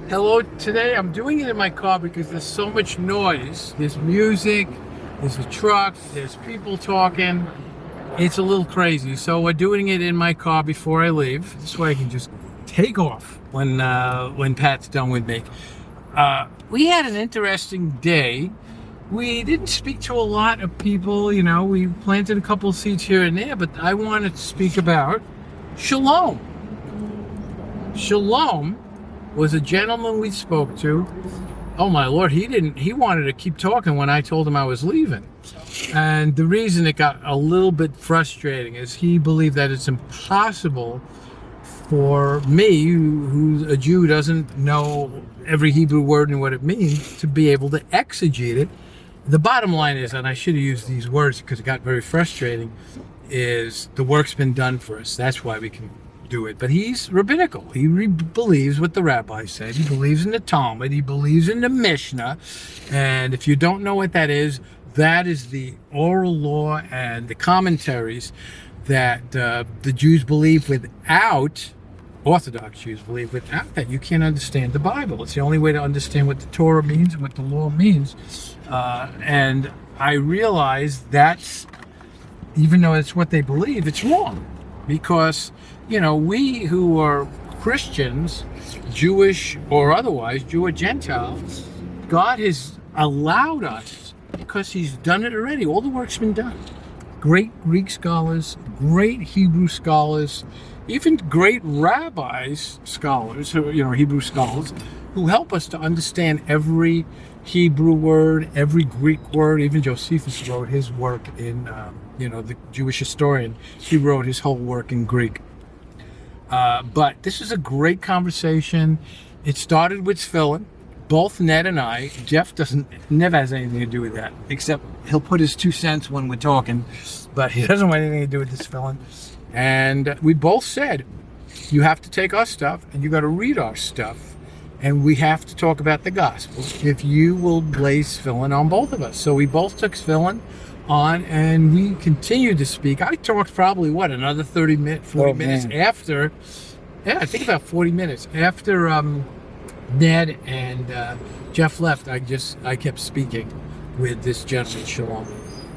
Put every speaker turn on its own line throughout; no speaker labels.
Hello, today I'm doing it in my car because there's so much noise. There's music, there's a truck, there's people talking. It's a little crazy. So we're doing it in my car before I leave. This way I can just take off when Pat's done with me. We had an interesting day. We didn't speak to a lot of people, we planted a couple of seeds here and there, but I wanted to speak about Shalom. Shalom was a gentleman we spoke to. Oh my Lord, he wanted to keep talking when I told him I was leaving. And the reason it got a little bit frustrating is he believed that it's impossible for me, who's a Jew, doesn't know every Hebrew word and what it means, to be able to exegete it. The bottom line is, and I should have used these words because it got very frustrating, is the work's been done for us. That's why we can do it. But he's rabbinical. He believes what the rabbi said. He believes in the Talmud. He believes in the Mishnah. And if you don't know what that is the oral law and the commentaries that the Jews believe without, Orthodox Jews believe without that, you can't understand the Bible. It's the only way to understand what the Torah means and what the law means. And I realize that's, even though it's what they believe, it's wrong. Because we who are Christians, Jewish or otherwise, Jew or Gentile, God has allowed us, because he's done it already. All the work's been done. Great Greek scholars, great Hebrew scholars, even great rabbis, scholars, Hebrew scholars, who help us to understand every Hebrew word, every Greek word. Even Josephus wrote his work in, the Jewish historian. He wrote his whole work in Greek. But this is a great conversation. It started with Philin. Both Ned and I, Jeff never has anything to do with that, except he'll put his 2 cents when we're talking, but he doesn't want anything to do with this Philin. And we both said, you have to take our stuff and you got to read our stuff, and we have to talk about the gospel if you will place Philin on both of us. So we both took Philin on, and we continued to speak. I talked probably another 40 minutes after. I think about 40 minutes after Ned and Jeff left. I kept speaking with this gentleman, Shalom.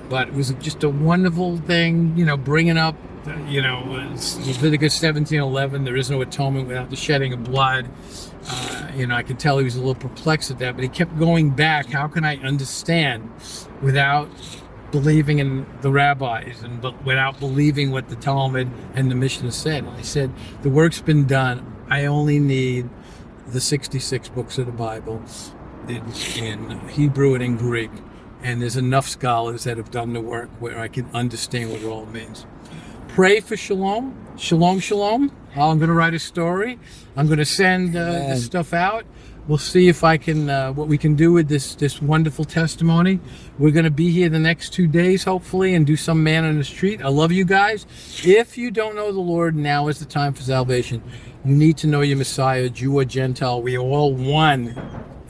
But it was just a wonderful thing, bringing up, Leviticus 17:11. There is no atonement without the shedding of blood. I could tell he was a little perplexed at that, but he kept going back. How can I understand without believing in the rabbis and without believing what the Talmud and the Mishnah said? I said, the work's been done. I only need the 66 books of the Bible in Hebrew and in Greek. And there's enough scholars that have done the work where I can understand what it all means. Pray for Shalom. Shalom, Shalom. I'm going to write a story. I'm going to send this stuff out. We'll see if I can, what we can do with this wonderful testimony. We're going to be here the next 2 days, hopefully, and do some man on the street. I love you guys. If you don't know the Lord, now is the time for salvation. You need to know your Messiah, Jew or Gentile. We are all one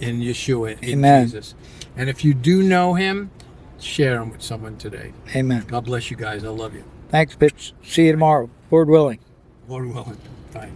in Yeshua, in Jesus. And if you do know him, share him with someone today.
Amen.
God bless you guys. I love you.
Thanks, Mitch. See you tomorrow, Lord willing.
Lord willing. Bye.